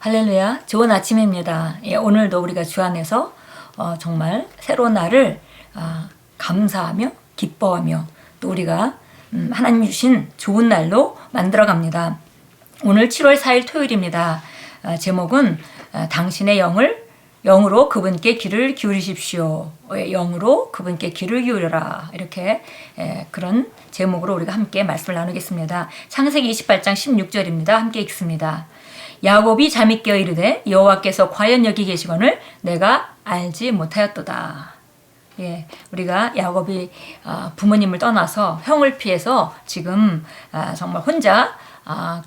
할렐루야, 좋은 아침입니다. 오늘도 우리가 주 안에서 정말 새로운 날을 감사하며 기뻐하며 또 우리가 하나님 주신 좋은 날로 만들어 갑니다. 오늘 7월 4일 토요일입니다. 제목은 당신의 영으로 그분께 귀를 기울이십시오. 영으로 그분께 귀를 기울여라. 이렇게 그런 제목으로 우리가 함께 말씀을 나누겠습니다. 창세기 28장 16절입니다. 함께 읽습니다. 야곱이 잠이 깨어 이르되 여호와께서 과연 여기 계시거늘 내가 알지 못하였도다. 우리가 야곱이 부모님을 떠나서 형을 피해서 지금 정말 혼자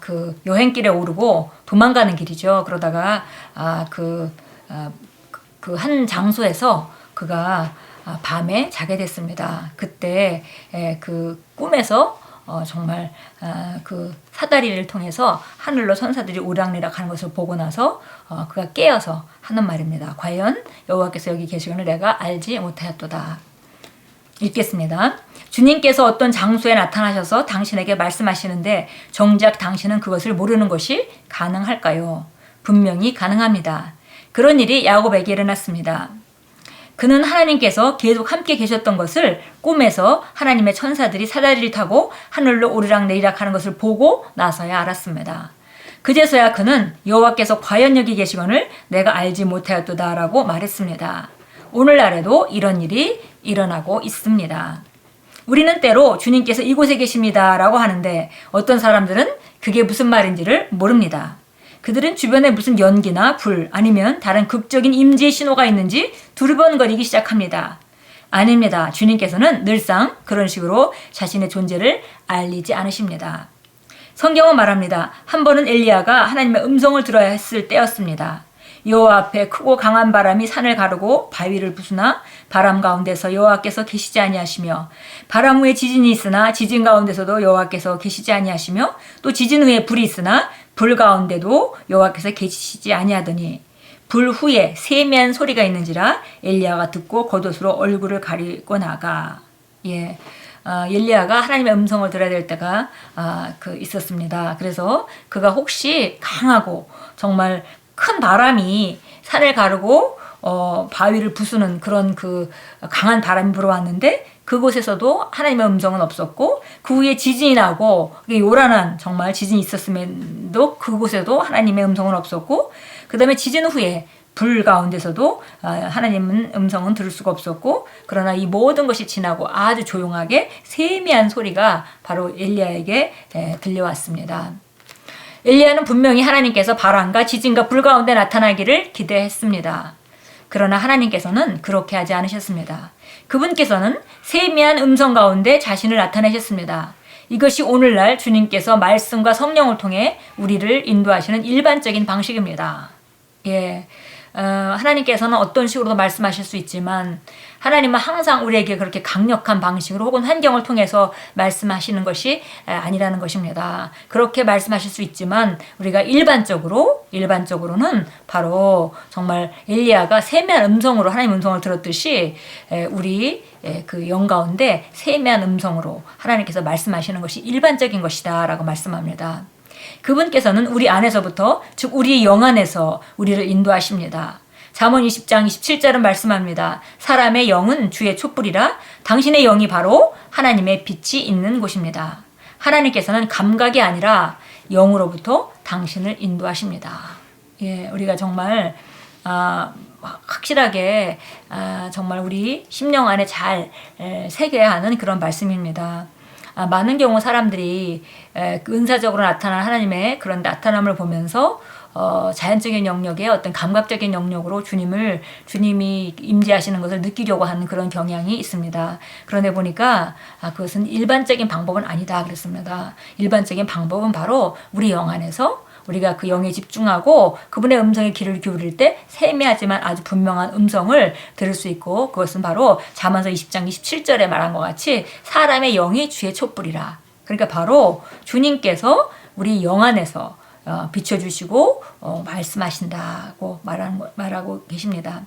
그 여행길에 오르고 도망가는 길이죠. 그러다가 그 한 장소에서 그가 밤에 자게 됐습니다. 그때 그 꿈에서 정말 그 사다리를 통해서 하늘로 천사들이 오락내락 하는 것을 보고 나서 그가 깨어서 하는 말입니다. 과연 여호와께서 여기 계시거늘 내가 알지 못하였도다. 읽겠습니다. 주님께서 어떤 장소에 나타나셔서 당신에게 말씀하시는데 정작 당신은 그것을 모르는 것이 가능할까요? 분명히 가능합니다. 그런 일이 야곱에게 일어났습니다. 그는 하나님께서 계속 함께 계셨던 것을 꿈에서 하나님의 천사들이 사다리를 타고 하늘로 오르락내리락 하는 것을 보고 나서야 알았습니다. 그제서야 그는 여호와께서 과연 여기 계시거늘 내가 알지 못하였도다 라고 말했습니다. 오늘날에도 이런 일이 일어나고 있습니다. 우리는 때로 주님께서 이곳에 계십니다 라고 하는데 어떤 사람들은 그게 무슨 말인지를 모릅니다. 그들은 주변에 무슨 연기나 불 아니면 다른 극적인 임재의 신호가 있는지 두리번거리기 시작합니다. 아닙니다. 주님께서는 늘상 그런 식으로 자신의 존재를 알리지 않으십니다. 성경은 말합니다. 한 번은 엘리야가 하나님의 음성을 들어야 했을 때였습니다. 여호와 앞에 크고 강한 바람이 산을 가르고 바위를 부수나 바람 가운데서 여호와께서 계시지 아니하시며 바람 후에 지진이 있으나 지진 가운데서도 여호와께서 계시지 아니하시며 또 지진 후에 불이 있으나 불 가운데도 여호와께서 계시지 아니하더니 불 후에 세미한 소리가 있는지라 엘리야가 듣고 겉옷으로 얼굴을 가리고 나가. 엘리야가 하나님의 음성을 들어야 될 때가 있었습니다. 그래서 그가 혹시 강하고 정말 큰 바람이 산을 가르고 바위를 부수는 그런 그 강한 바람이 불어왔는데 그곳에서도 하나님의 음성은 없었고 그 후에 지진이 나고 요란한 정말 지진이 있었음에도 그곳에도 하나님의 음성은 없었고 그 다음에 지진 후에 불 가운데서도 하나님의 음성은 들을 수가 없었고 그러나 이 모든 것이 지나고 아주 조용하게 세미한 소리가 바로 엘리야에게 들려왔습니다. 엘리야는 분명히 하나님께서 바람과 지진과 불 가운데 나타나기를 기대했습니다. 그러나 하나님께서는 그렇게 하지 않으셨습니다. 그분께서는 세미한 음성 가운데 자신을 나타내셨습니다. 이것이 오늘날 주님께서 말씀과 성령을 통해 우리를 인도하시는 일반적인 방식입니다. 하나님께서는 어떤 식으로도 말씀하실 수 있지만 하나님은 항상 우리에게 그렇게 강력한 방식으로 혹은 환경을 통해서 말씀하시는 것이 아니라는 것입니다. 그렇게 말씀하실 수 있지만 우리가 일반적으로는 바로 정말 엘리야가 세미한 음성으로 하나님 음성을 들었듯이 우리 그 영 가운데 세미한 음성으로 하나님께서 말씀하시는 것이 일반적인 것이다 라고 말씀합니다. 그분께서는 우리 안에서부터 즉 우리 영 안에서 우리를 인도하십니다. 잠언 20장 27절은 말씀합니다. 사람의 영은 주의 촛불이라 당신의 영이 바로 하나님의 빛이 있는 곳입니다. 하나님께서는 감각이 아니라 영으로부터 당신을 인도하십니다. 우리가 정말 확실하게 정말 우리 심령 안에 잘 새겨야 하는 그런 말씀입니다. 많은 경우 사람들이 은사적으로 나타난 하나님의 그런 나타남을 보면서 자연적인 영역의 어떤 감각적인 영역으로 주님이 임재하시는 것을 느끼려고 하는 그런 경향이 있습니다. 그런데 보니까 그것은 일반적인 방법은 아니다 그랬습니다. 일반적인 방법은 바로 우리 영 안에서 우리가 그 영에 집중하고 그분의 음성에 귀를 기울일 때 세미하지만 아주 분명한 음성을 들을 수 있고 그것은 바로 잠언서 20장 27절에 말한 것 같이 사람의 영이 주의 촛불이라. 그러니까 바로 주님께서 우리 영 안에서 비춰주시고 말씀하신다고 말하고 계십니다.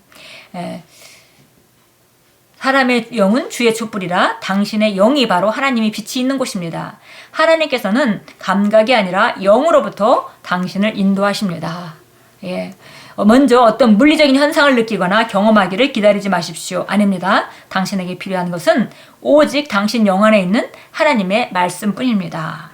사람의 영은 주의 촛불이라 당신의 영이 바로 하나님이 빛이 있는 곳입니다. 하나님께서는 감각이 아니라 영으로부터 당신을 인도하십니다. 예. 먼저 어떤 물리적인 현상을 느끼거나 경험하기를 기다리지 마십시오. 아닙니다. 당신에게 필요한 것은 오직 당신 영 안에 있는 하나님의 말씀뿐입니다.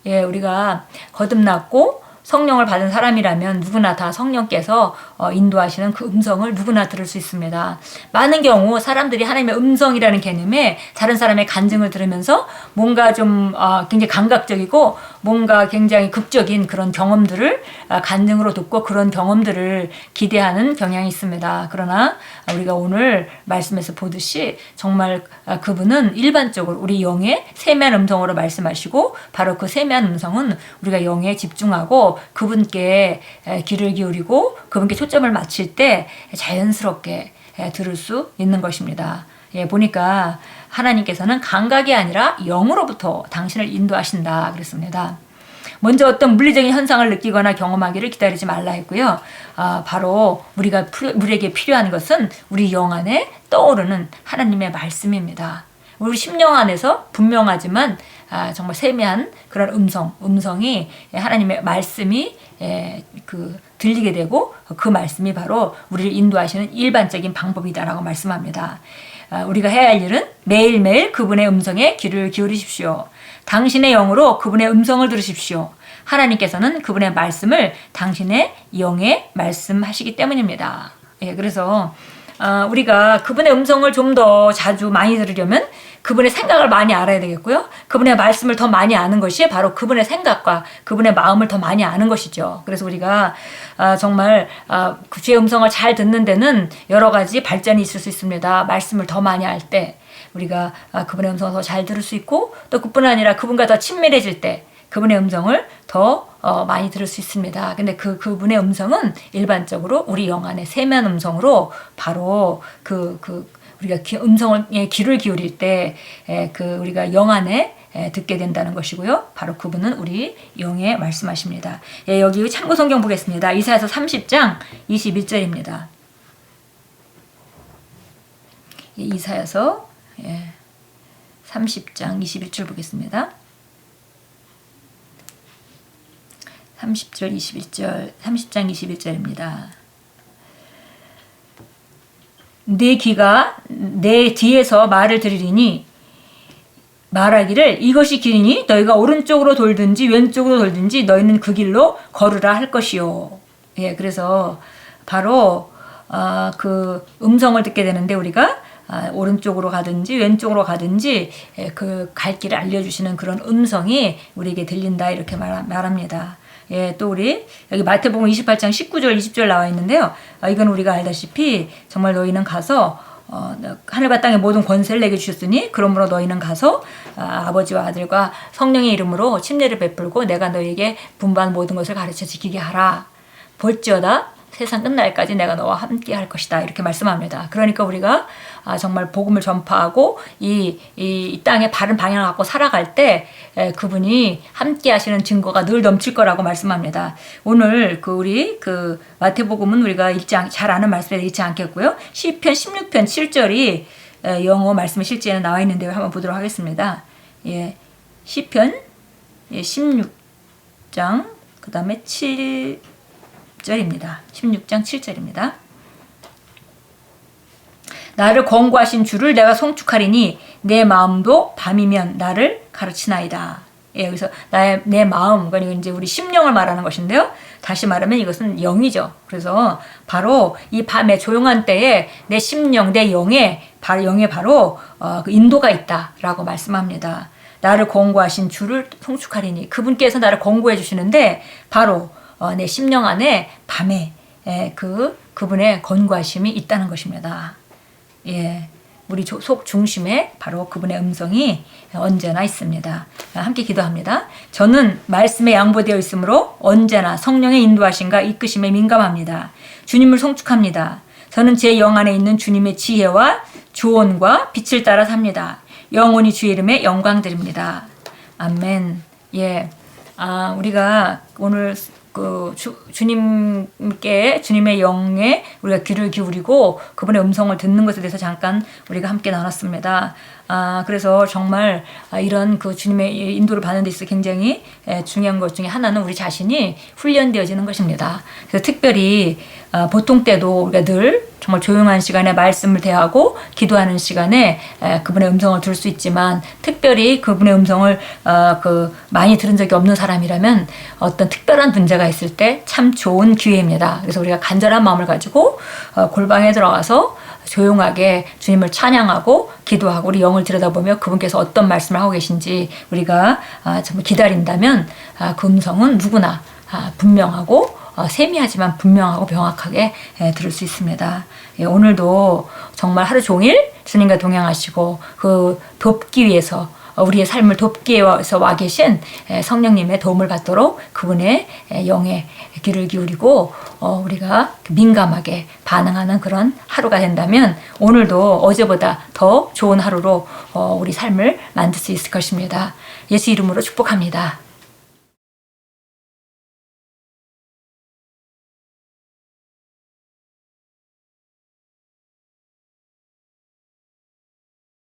예, 우리가 거듭났고 성령을 받은 사람이라면 누구나 다 성령께서 인도하시는 그 음성을 누구나 들을 수 있습니다. 많은 경우 사람들이 하나님의 음성이라는 개념에 다른 사람의 간증을 들으면서 뭔가 좀 굉장히 감각적이고 뭔가 굉장히 극적인 그런 경험들을 간증으로 듣고 그런 경험들을 기대하는 경향이 있습니다. 그러나 우리가 오늘 말씀에서 보듯이 정말 그분은 일반적으로 우리 영의 세미한 음성으로 말씀하시고 바로 그 세미한 음성은 우리가 영에 집중하고 그분께 귀를 기울이고 그분께 초점을 맞출 때 자연스럽게 들을 수 있는 것입니다. 예, 보니까 하나님께서는 감각이 아니라 영으로부터 당신을 인도하신다 그랬습니다. 먼저 어떤 물리적인 현상을 느끼거나 경험하기를 기다리지 말라 했고요. 바로 우리에게 필요한 것은 우리 영 안에 떠오르는 하나님의 말씀입니다. 우리 심령 안에서 분명하지만 정말 세미한 그런 음성이 하나님의 말씀이 들리게 되고 그 말씀이 바로 우리를 인도하시는 일반적인 방법이다라고 말씀합니다. 우리가 해야 할 일은 매일매일 그분의 음성에 귀를 기울이십시오. 당신의 영으로 그분의 음성을 들으십시오. 하나님께서는 그분의 말씀을 당신의 영에 말씀하시기 때문입니다. 예, 그래서 우리가 그분의 음성을 좀 더 자주 많이 들으려면 그분의 생각을 많이 알아야 되겠고요. 그분의 말씀을 더 많이 아는 것이 바로 그분의 생각과 그분의 마음을 더 많이 아는 것이죠. 그래서 우리가 정말 그 주의 음성을 잘 듣는 데는 여러 가지 발전이 있을 수 있습니다. 말씀을 더 많이 알 때 우리가 그분의 음성을 더 잘 들을 수 있고 또 그뿐 아니라 그분과 더 친밀해질 때 그분의 음성을 더 많이 들을 수 있습니다. 근데 그분의 음성은 일반적으로 우리 영 안의 세미한 음성으로 바로 우리가 음성에 귀를 기울일 때 우리가 영 안에 듣게 된다는 것이고요. 바로 그분은 우리 영에 말씀하십니다. 예, 여기 참고 성경 보겠습니다. 이사야서 30장 21절입니다. 이사야서 30장 21절 보겠습니다. 30장 21절입니다. 내 귀가 내 뒤에서 말을 들으리니 말하기를 이것이 길이니 너희가 오른쪽으로 돌든지 왼쪽으로 돌든지 너희는 그 길로 걸으라 할 것이요. 예, 그래서 바로 그 음성을 듣게 되는데 우리가 오른쪽으로 가든지 왼쪽으로 가든지 그 갈 길을 알려주시는 그런 음성이 우리에게 들린다 이렇게 말합니다. 예, 또 우리 여기 마태복음 28장 19절 20절 나와 있는데요. 이건 우리가 알다시피 정말 너희는 가서 하늘과 땅의 모든 권세를 내게 주셨으니 그러므로 너희는 가서 아버지와 아들과 성령의 이름으로 침례를 베풀고 내가 너희에게 분부한 모든 것을 가르쳐 지키게 하라. 볼지어다 세상 끝날까지 내가 너와 함께 할 것이다. 이렇게 말씀합니다. 그러니까 우리가 정말 복음을 전파하고 이 땅의 바른 방향을 갖고 살아갈 때 그분이 함께 하시는 증거가 늘 넘칠 거라고 말씀합니다. 오늘 우리 마태복음은 우리가 잘 아는 말씀에 읽지 않겠고요. 시편 16편 7절이 영어 말씀의 실제에는 나와 있는데요. 한번 보도록 하겠습니다. 예, 시편 16장 그 다음에 7절입니다. 16장 7절입니다. 나를 권고하신 주를 내가 송축하리니 내 마음도 밤이면 나를 가르치나이다. 예, 여기서 내 마음, 그러니까 이제 우리 심령을 말하는 것인데요. 다시 말하면 이것은 영이죠. 그래서 바로 이 밤에 조용한 때에 내 심령, 내 영에 바로 그 인도가 있다라고 말씀합니다. 나를 권고하신 주를 송축하리니 그분께서 나를 권고해 주시는데 바로 내 심령 안에 밤에 그분의 권고하심이 있다는 것입니다. 예, 우리 속 중심에 바로 그분의 음성이 언제나 있습니다. 함께 기도합니다. 저는 말씀에 양보되어 있으므로 언제나 성령의 인도하심과 이끄심에 민감합니다. 주님을 송축합니다. 저는 제 영 안에 있는 주님의 지혜와 조언과 빛을 따라 삽니다. 영원히 주의 이름에 영광 드립니다. 아멘. 예, 우리가 오늘 주님께 주님의 영에 우리가 귀를 기울이고 그분의 음성을 듣는 것에 대해서 잠깐 우리가 함께 나눴습니다. 그래서 정말 이런 그 주님의 인도를 받는 데 있어서 굉장히 중요한 것 중에 하나는 우리 자신이 훈련되어지는 것입니다. 그래서 특별히 보통 때도 우리가 늘 정말 조용한 시간에 말씀을 대하고 기도하는 시간에 그분의 음성을 들을 수 있지만, 특별히 그분의 음성을 많이 들은 적이 없는 사람이라면 어떤 특별한 문제가 있을 때 참 좋은 기회입니다. 그래서 우리가 간절한 마음을 가지고 골방에 들어가서 조용하게 주님을 찬양하고 기도하고 우리 영을 들여다보며 그분께서 어떤 말씀을 하고 계신지 우리가 정말 기다린다면 그 음성은 누구나 분명하고 세미하지만 분명하고 명확하게 들을 수 있습니다. 오늘도 정말 하루 종일 주님과 동행하시고 그 돕기 위해서 우리의 삶을 돕기 위해서 와 계신 성령님의 도움을 받도록 그분의 영에 귀를 기울이고 우리가 민감하게 반응하는 그런 하루가 된다면 오늘도 어제보다 더 좋은 하루로 우리 삶을 만들 수 있을 것입니다. 예수 이름으로 축복합니다.